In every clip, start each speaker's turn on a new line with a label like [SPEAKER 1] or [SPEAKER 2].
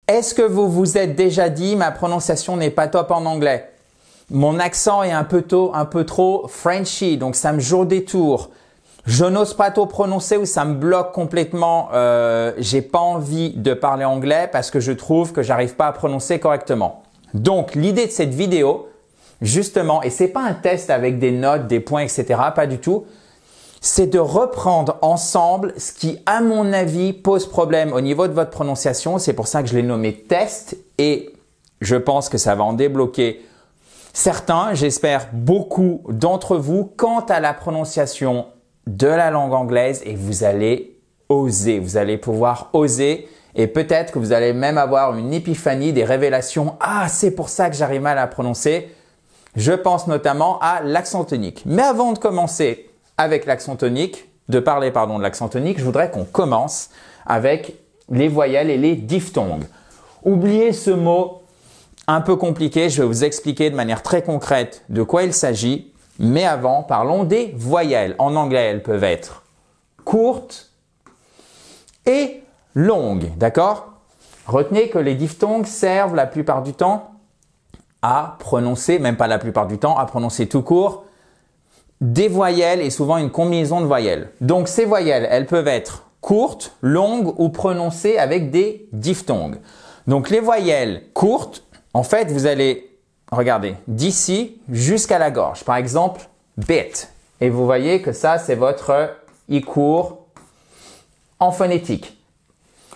[SPEAKER 1] Est-ce que vous vous êtes déjà dit ma prononciation n'est pas top en anglais? Mon accent est un peu trop Frenchy, donc ça me joue des tours. Je n'ose pas trop prononcer ou ça me bloque complètement. J'ai pas envie de parler anglais parce que je trouve que j'arrive pas à prononcer correctement. Donc, l'idée de cette vidéo, justement, et c'est pas un test avec des notes, des points, etc., pas du tout, c'est de reprendre ensemble ce qui, à mon avis, pose problème au niveau de votre prononciation. C'est pour ça que je l'ai nommé test et je pense que ça va en débloquer certains, j'espère beaucoup d'entre vous, quant à la prononciation de la langue anglaise et vous allez oser, vous allez pouvoir oser et peut-être que vous allez même avoir une épiphanie, des révélations. Ah, c'est pour ça que j'arrive mal à prononcer. Je pense notamment à l'accent tonique. Mais avant de commencer avec l'accent tonique, de l'accent tonique, je voudrais qu'on commence avec les voyelles et les diphtongues. Oubliez ce mot un peu compliqué, je vais vous expliquer de manière très concrète de quoi il s'agit. Mais avant, parlons des voyelles. En anglais, elles peuvent être courtes et longues, d'accord? Retenez que les diphtongues servent la plupart du temps à prononcer, même pas la plupart du temps, à prononcer tout court, des voyelles et souvent une combinaison de voyelles. Donc ces voyelles, elles peuvent être courtes, longues ou prononcées avec des diphtongues. Donc les voyelles courtes, en fait, vous allez regarder d'ici jusqu'à la gorge. Par exemple, bit. Et vous voyez que ça, c'est votre I court en phonétique.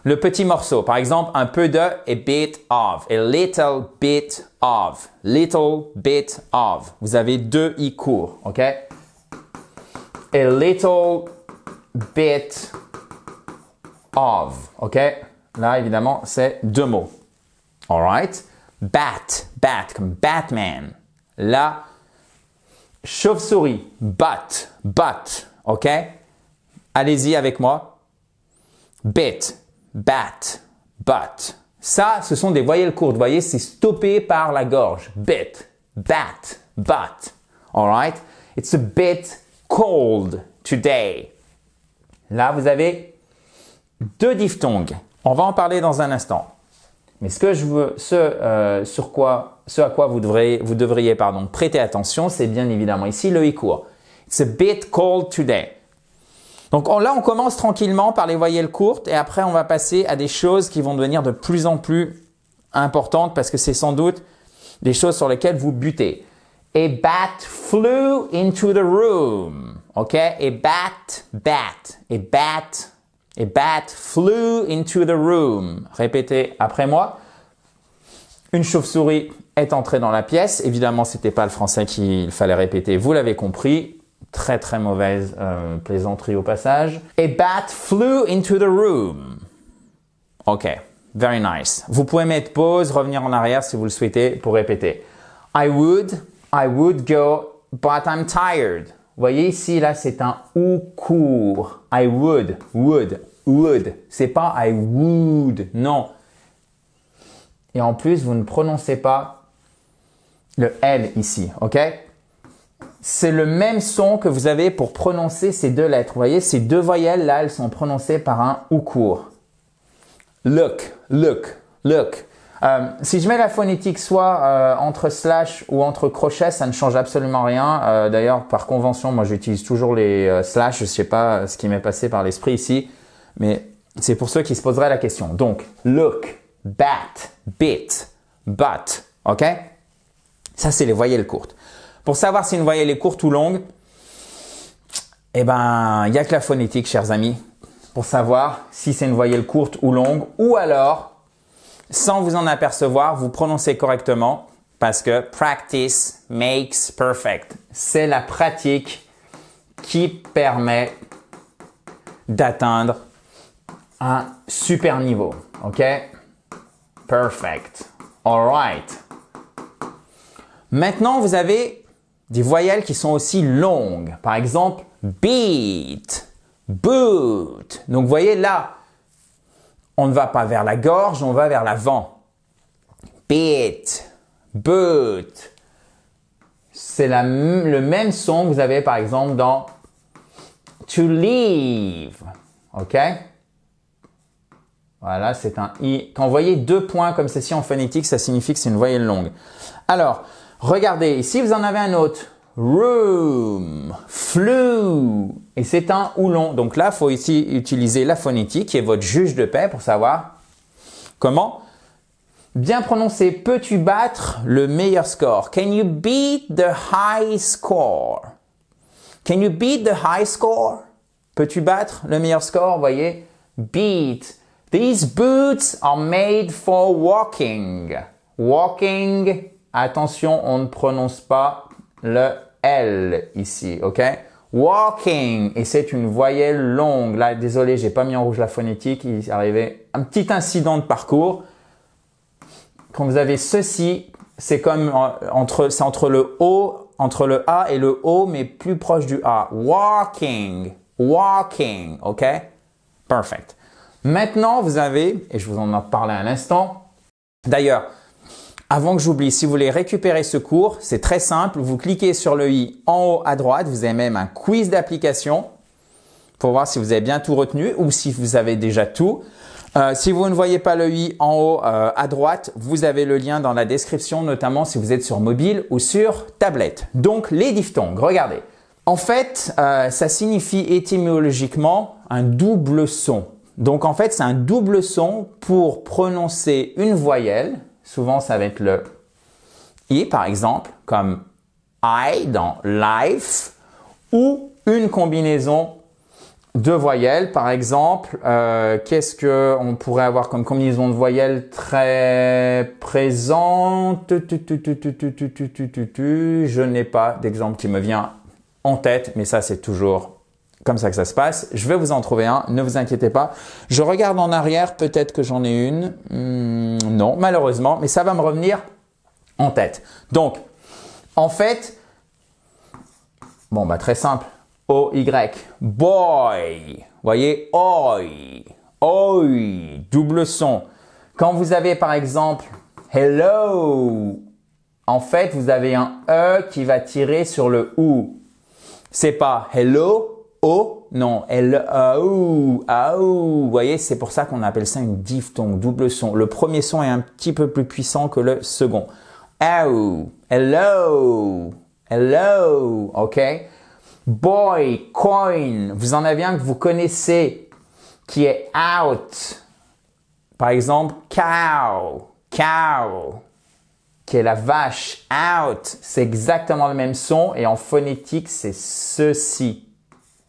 [SPEAKER 1] Le petit morceau, par exemple, un peu de a bit of, a little bit of, little bit of. Vous avez deux I courts, ok? A little bit of, ok? Là, évidemment, c'est deux mots. All right? Bat, comme Batman. Là, chauve-souris, but, ok? Allez-y avec moi. Bit, bat, but. Ça, ce sont des voyelles courtes. Vous voyez, c'est stoppé par la gorge. Bit, bat, but. All right? It's a bit cold today. Là, vous avez deux diphtongues. On va en parler dans un instant. Mais ce à quoi vous devriez prêter attention, c'est bien évidemment ici le I court. It's a bit cold today. Donc là, on commence tranquillement par les voyelles courtes et après, on va passer à des choses qui vont devenir de plus en plus importantes parce que c'est sans doute des choses sur lesquelles vous butez. A bat flew into the room. OK? A bat flew into the room. Répétez après moi. Une chauve-souris est entrée dans la pièce. Évidemment, c'était pas le français qu'il fallait répéter. Vous l'avez compris. Très, très mauvaise plaisanterie au passage. A bat flew into the room. OK. Very nice. Vous pouvez mettre pause, revenir en arrière si vous le souhaitez pour répéter. I would go, but I'm tired. Vous voyez ici, là, c'est un ou court. I would. C'est pas I would. Non. Et en plus, vous ne prononcez pas le L ici. OK? C'est le même son que vous avez pour prononcer ces deux lettres. Vous voyez, ces deux voyelles, là, elles sont prononcées par un ou court. Look. Si je mets la phonétique soit entre slash ou entre crochets, ça ne change absolument rien. D'ailleurs, par convention, moi, j'utilise toujours les slash. Je ne sais pas ce qui m'est passé par l'esprit ici, mais c'est pour ceux qui se poseraient la question. Donc, look, bat, bit, but. OK? Ça, c'est les voyelles courtes. Pour savoir si une voyelle est courte ou longue, eh ben, il n'y a que la phonétique, chers amis, pour savoir si c'est une voyelle courte ou longue, ou alors, sans vous en apercevoir, vous prononcez correctement parce que practice makes perfect. C'est la pratique qui permet d'atteindre un super niveau. OK? Perfect. All right. Maintenant, vous avez des voyelles qui sont aussi longues. Par exemple, beat, boot. Donc, vous voyez là, on ne va pas vers la gorge, on va vers l'avant. Beat, boot. C'est le même son que vous avez par exemple dans to leave. OK? Voilà, c'est un I. Quand vous voyez deux points comme ceci en phonétique, ça signifie que c'est une voyelle longue. Alors, regardez, ici vous en avez un autre. Room, flew, et c'est un ou long. Donc là, il faut ici utiliser la phonétique qui est votre juge de paix pour savoir comment bien prononcer. Peux-tu battre le meilleur score? Can you beat the high score? Can you beat the high score? Peux-tu battre le meilleur score? Voyez, beat. These boots are made for walking. Walking, attention, on ne prononce pas le L ici, ok? Walking, et c'est une voyelle longue. Là, désolé, j'ai pas mis en rouge la phonétique, il est arrivé un petit incident de parcours. Quand vous avez ceci, c'est comme entre le O, entre le A et le O, mais plus proche du A. Walking, walking, ok? Perfect. Maintenant, vous avez, et je vous en ai parlé à l'instant, d'ailleurs, avant que j'oublie, si vous voulez récupérer ce cours, c'est très simple. Vous cliquez sur le i en haut à droite. Vous avez même un quiz d'application pour voir si vous avez bien tout retenu ou si vous avez déjà tout. Si vous ne voyez pas le i en haut à droite, vous avez le lien dans la description, notamment si vous êtes sur mobile ou sur tablette. Donc, les diphtongues, regardez. En fait, ça signifie étymologiquement un double son. Donc, en fait, c'est un double son pour prononcer une voyelle. Souvent, ça va être le I, par exemple, comme I dans life, ou une combinaison de voyelles. Par exemple, qu'est-ce qu'on pourrait avoir comme combinaison de voyelles très présente? Je n'ai pas d'exemple qui me vient en tête, mais ça, c'est toujours comme ça que ça se passe. Je vais vous en trouver un, ne vous inquiétez pas. Je regarde en arrière, peut-être que j'en ai une. Non, malheureusement, mais ça va me revenir en tête. Donc, en fait, bon, bah très simple. O-Y, boy. Voyez, oi, oi, double son. Quand vous avez par exemple hello, en fait, vous avez un E qui va tirer sur le OU. C'est pas hello, O, non, L-A-O, A-O. Vous voyez, c'est pour ça qu'on appelle ça une diphtongue, double son. Le premier son est un petit peu plus puissant que le second. A-O, hello, hello, ok? Boy, coin, vous en avez un que vous connaissez qui est out. Par exemple, cow, cow, qui est la vache, out. C'est exactement le même son et en phonétique, c'est ceci.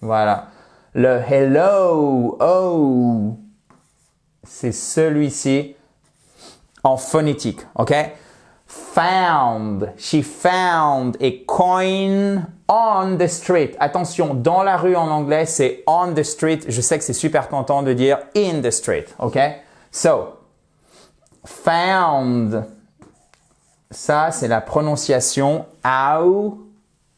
[SPEAKER 1] Voilà. Le hello, oh, c'est celui-ci en phonétique, ok? Found, she found a coin on the street. Attention, dans la rue en anglais, c'est on the street. Je sais que c'est super tentant de dire in the street, ok? So, found, ça c'est la prononciation AU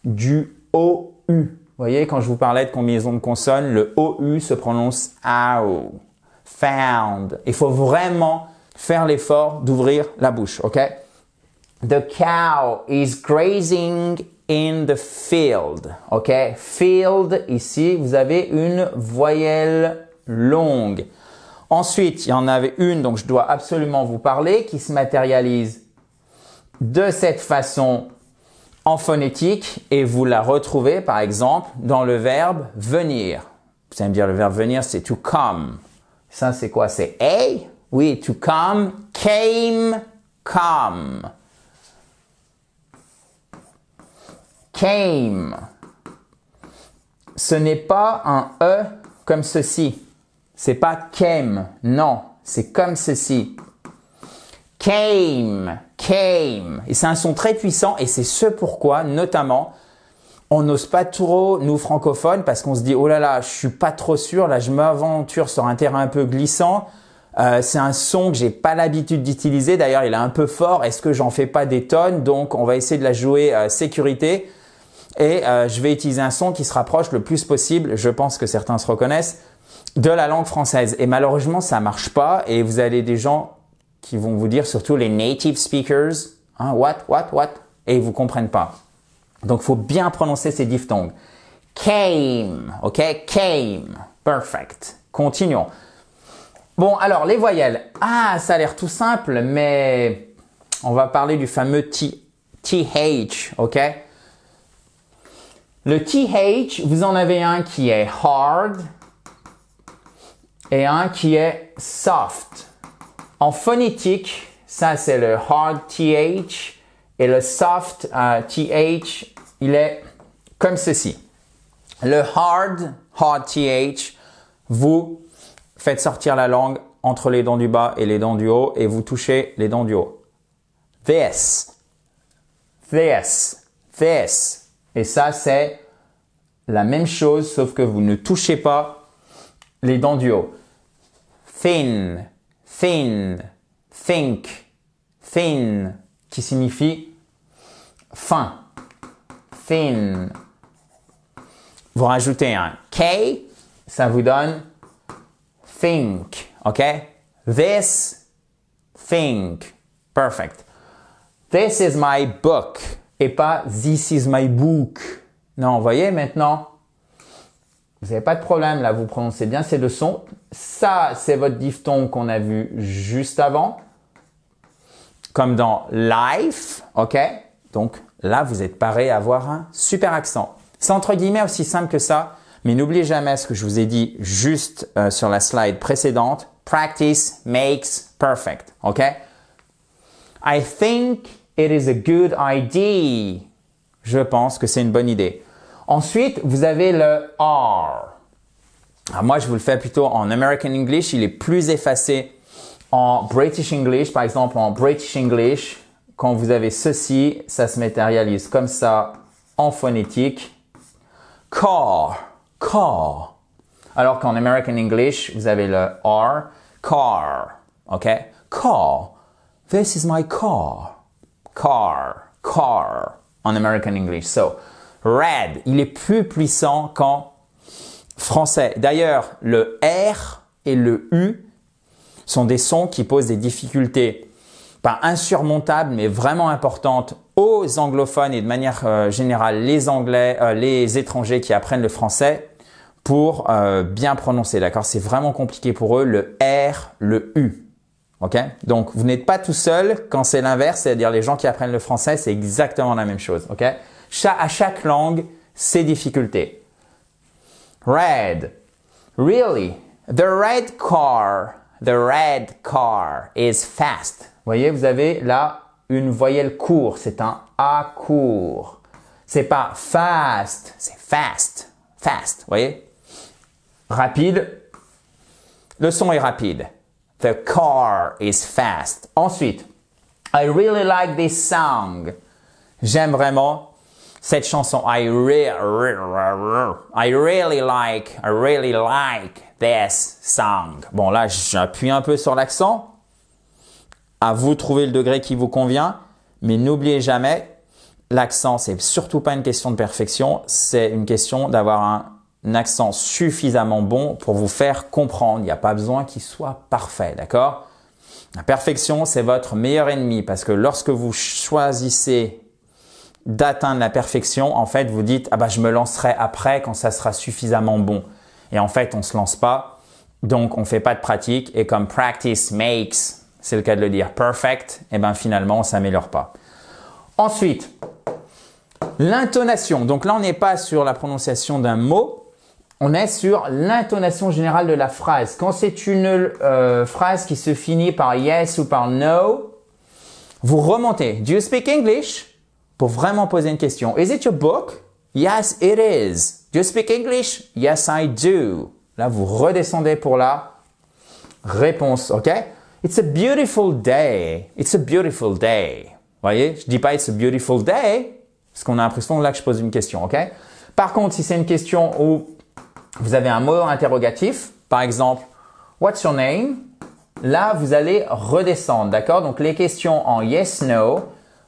[SPEAKER 1] du OU. Vous voyez, quand je vous parlais de combinaison de consonnes, le OU se prononce AU. Found. Il faut vraiment faire l'effort d'ouvrir la bouche, ok? The cow is grazing in the field, ok? Field, ici, vous avez une voyelle longue. Ensuite, il y en avait une dont je dois absolument vous parler qui se matérialise de cette façon en phonétique et vous la retrouvez par exemple dans le verbe venir. Vous allez me dire le verbe venir c'est to come. Ça c'est quoi? C'est a? Oui, to come, came, come. Came. Ce n'est pas un E comme ceci. C'est pas came, non, c'est comme ceci. Came, came. Et c'est un son très puissant et c'est ce pourquoi, notamment, on n'ose pas trop, nous francophones, parce qu'on se dit, oh là là, je suis pas trop sûr, là je m'aventure sur un terrain un peu glissant. C'est un son que j'ai pas l'habitude d'utiliser. D'ailleurs, il est un peu fort. Est-ce que j'en fais pas des tonnes? Donc, on va essayer de la jouer sécurité. Et je vais utiliser un son qui se rapproche le plus possible, je pense que certains se reconnaissent, de la langue française. Et malheureusement, ça marche pas. Et vous avez des gens qui vont vous dire, surtout les native speakers, hein, what? Et ils vous comprennent pas. Donc, il faut bien prononcer ces diphtongues. Came, ok? Came. Perfect. Continuons. Bon, alors les voyelles. Ah, ça a l'air tout simple, mais on va parler du fameux TH, ok? Le TH, vous en avez un qui est hard et un qui est soft. En phonétique, ça c'est le hard TH et le soft TH, il est comme ceci. Le hard TH, vous faites sortir la langue entre les dents du bas et les dents du haut et vous touchez les dents du haut. This. Et ça, c'est la même chose, sauf que vous ne touchez pas les dents du haut. Thin, think, thin, qui signifie fin. Thin. Vous rajoutez un K, ça vous donne think, ok? This, think. Perfect. This is my book et pas this is my book. Non, vous voyez maintenant, vous n'avez pas de problème là, vous prononcez bien ces deux sons. Ça, c'est votre diphtongue qu'on a vu juste avant, comme dans life, ok? Donc là, vous êtes paré à avoir un super accent. C'est entre guillemets aussi simple que ça, mais n'oubliez jamais ce que je vous ai dit juste sur la slide précédente. Practice makes perfect, ok? I think it is a good idea. Je pense que c'est une bonne idée. Ensuite, vous avez le R. Alors moi, je vous le fais plutôt en American English. Il est plus effacé en British English. Par exemple, en British English, quand vous avez ceci, ça se matérialise comme ça en phonétique. Car. Alors qu'en American English, vous avez le R. Car. OK? Car. This is my car. Car. En American English. So, red, il est plus puissant qu'en français. D'ailleurs, le R et le U sont des sons qui posent des difficultés, pas insurmontables, mais vraiment importantes aux anglophones et de manière générale les Anglais, les étrangers qui apprennent le français pour bien prononcer. D'accord? C'est vraiment compliqué pour eux, le R, le U. Ok? Donc, vous n'êtes pas tout seul quand c'est l'inverse, c'est-à-dire les gens qui apprennent le français, c'est exactement la même chose. Ok? À chaque langue, ses difficultés. Red. Really? The red car is fast. Vous voyez, vous avez là une voyelle courte, c'est un A court. C'est pas fast, c'est fast. Fast, vous voyez? Rapide. Le son est rapide. The car is fast. Ensuite, I really like this song. J'aime vraiment cette chanson. I really like this song. Bon, là, j'appuie un peu sur l'accent. À vous de trouver le degré qui vous convient. Mais n'oubliez jamais, l'accent, c'est surtout pas une question de perfection. C'est une question d'avoir un accent suffisamment bon pour vous faire comprendre. Il n'y a pas besoin qu'il soit parfait, d'accord? La perfection, c'est votre meilleur ennemi parce que lorsque vous choisissez d'atteindre la perfection, en fait, vous dites « Ah bah, je me lancerai après quand ça sera suffisamment bon. » Et en fait, on se lance pas, donc on fait pas de pratique. Et comme practice makes, c'est le cas de le dire, perfect, et ben finalement, on s'améliore pas. Ensuite, l'intonation. Donc là, on n'est pas sur la prononciation d'un mot, on est sur l'intonation générale de la phrase. Quand c'est une phrase qui se finit par yes ou par no, vous remontez. Do you speak English? Pour vraiment poser une question. Is it your book? Yes, it is. Do you speak English? Yes, I do. Là, vous redescendez pour la réponse, ok? It's a beautiful day. It's a beautiful day. Voyez, je dis pas it's a beautiful day, parce qu'on a l'impression là que je pose une question, ok? Par contre, si c'est une question où vous avez un mot interrogatif, par exemple, what's your name? Là, vous allez redescendre, d'accord? Donc, les questions en yes, no,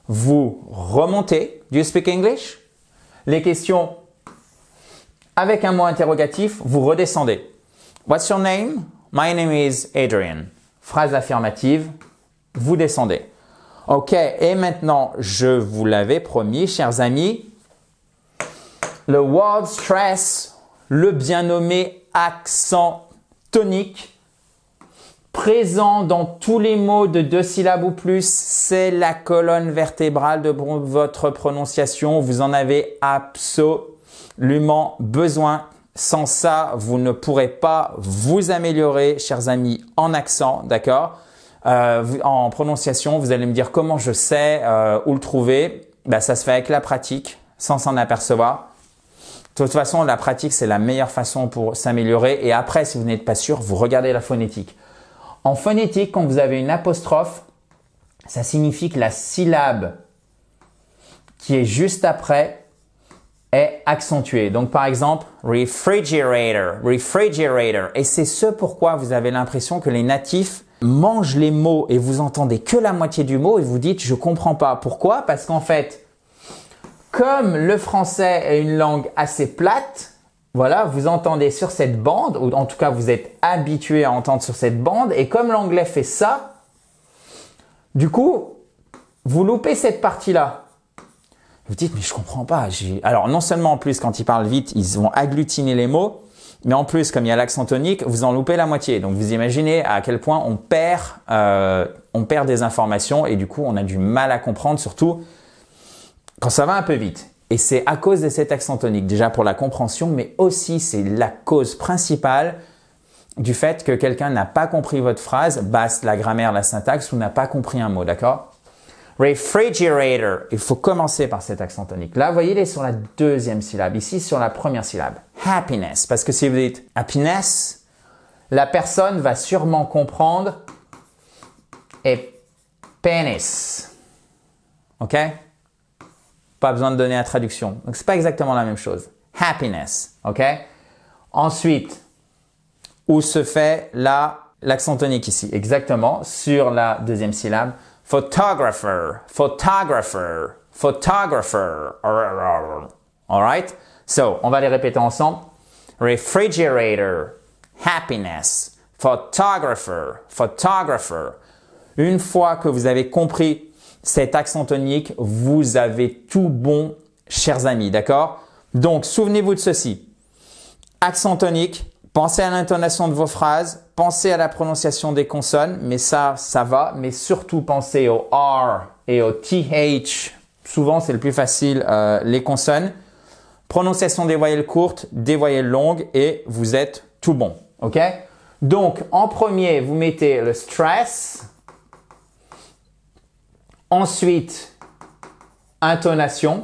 [SPEAKER 1] vous remontez. Do you speak English? Les questions avec un mot interrogatif, vous redescendez. What's your name? My name is Adrian. Phrase affirmative, vous descendez. Ok, et maintenant, je vous l'avais promis, chers amis, le word stress, le bien nommé accent tonique, présent dans tous les mots de 2 syllabes ou plus, c'est la colonne vertébrale de votre prononciation. Vous en avez absolument besoin. Sans ça, vous ne pourrez pas vous améliorer, chers amis, en accent, d'accord? En prononciation, vous allez me dire comment je sais où le trouver. Ben, ça se fait avec la pratique, sans s'en apercevoir. De toute façon, la pratique, c'est la meilleure façon pour s'améliorer. Et après, si vous n'êtes pas sûr, vous regardez la phonétique. En phonétique, quand vous avez une apostrophe, ça signifie que la syllabe qui est juste après est accentuée. Donc, par exemple, refrigerator, refrigerator. Et c'est ce pourquoi vous avez l'impression que les natifs mangent les mots et vous entendez que la moitié du mot et vous dites « je comprends pas ». Pourquoi? Parce qu'en fait, comme le français est une langue assez plate, voilà, vous entendez sur cette bande, ou en tout cas vous êtes habitué à entendre sur cette bande, et comme l'anglais fait ça, du coup, vous loupez cette partie-là. Vous dites, mais je comprends pas. Alors, non seulement en plus, quand ils parlent vite, ils vont agglutiner les mots, mais en plus, comme il y a l'accent tonique, vous en loupez la moitié. Donc, vous imaginez à quel point on perd des informations et du coup, on a du mal à comprendre, surtout quand ça va un peu vite. Et c'est à cause de cet accent tonique, déjà pour la compréhension, mais aussi c'est la cause principale du fait que quelqu'un n'a pas compris votre phrase, basse la grammaire, la syntaxe, ou n'a pas compris un mot, d'accord? Refrigerator, il faut commencer par cet accent tonique. Là, vous voyez, il est sur la deuxième syllabe, ici sur la première syllabe. Happiness, parce que si vous dites happiness, la personne va sûrement comprendre et penis, ok? Pas besoin de donner la traduction. Donc, c'est pas exactement la même chose. Happiness, ok? Ensuite, où se fait l'accent tonique ici? Exactement, sur la deuxième syllabe. Photographer, photographer, photographer. Alright? So, on va les répéter ensemble. Refrigerator, happiness, photographer, photographer. Une fois que vous avez compris cet accent tonique, vous avez tout bon, chers amis, d'accord? Donc, souvenez-vous de ceci. Accent tonique, pensez à l'intonation de vos phrases, pensez à la prononciation des consonnes, mais ça va. Mais surtout, pensez au R et au TH. Souvent, c'est le plus facile, les consonnes. Prononciation des voyelles courtes, des voyelles longues et vous êtes tout bon, ok? Donc, en premier, vous mettez le stress. Ensuite, intonation,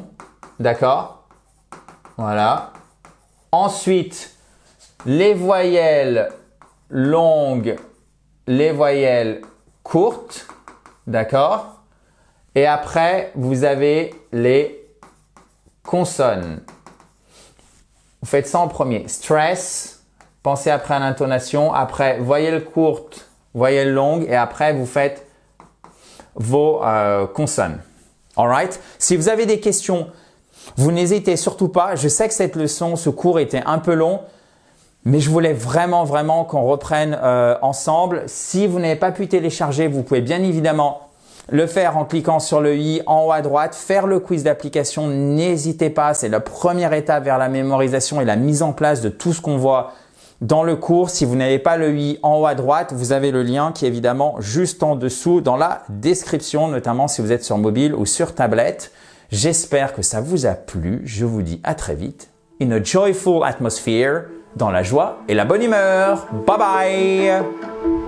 [SPEAKER 1] d'accord? Voilà. Ensuite, les voyelles longues, les voyelles courtes, d'accord? Et après, vous avez les consonnes. Vous faites ça en premier. Stress, pensez après à l'intonation, après voyelles courtes, voyelles longues, et après vous faites vos consonnes. Alright? Si vous avez des questions, vous n'hésitez surtout pas. Je sais que cette leçon, ce cours était un peu long, mais je voulais vraiment qu'on reprenne ensemble. Si vous n'avez pas pu télécharger, vous pouvez bien évidemment le faire en cliquant sur le i en haut à droite, faire le quiz d'application. N'hésitez pas, c'est la première étape vers la mémorisation et la mise en place de tout ce qu'on voit dans le cours. Si vous n'avez pas le i en haut à droite, vous avez le lien qui est évidemment juste en dessous dans la description, notamment si vous êtes sur mobile ou sur tablette. J'espère que ça vous a plu. Je vous dis à très vite. In a joyful atmosphere, dans la joie et la bonne humeur. Bye bye!